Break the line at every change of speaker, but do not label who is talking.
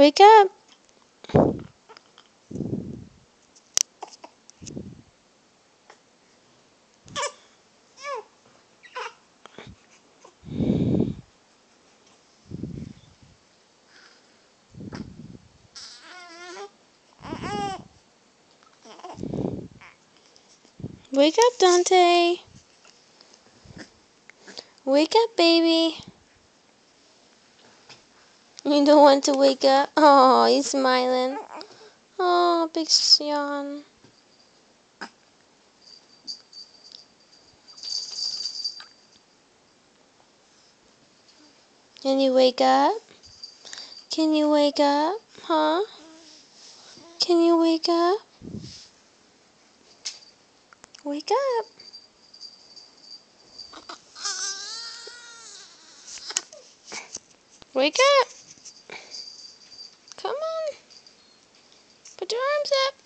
Wake up. Wake up, Dante. Wake up, baby. You don't want to wake up? Oh, he's smiling. Oh, big yawn. Can you wake up? Can you wake up? Huh? Can you wake up? Wake up. Wake up. Come on. Put your arms up.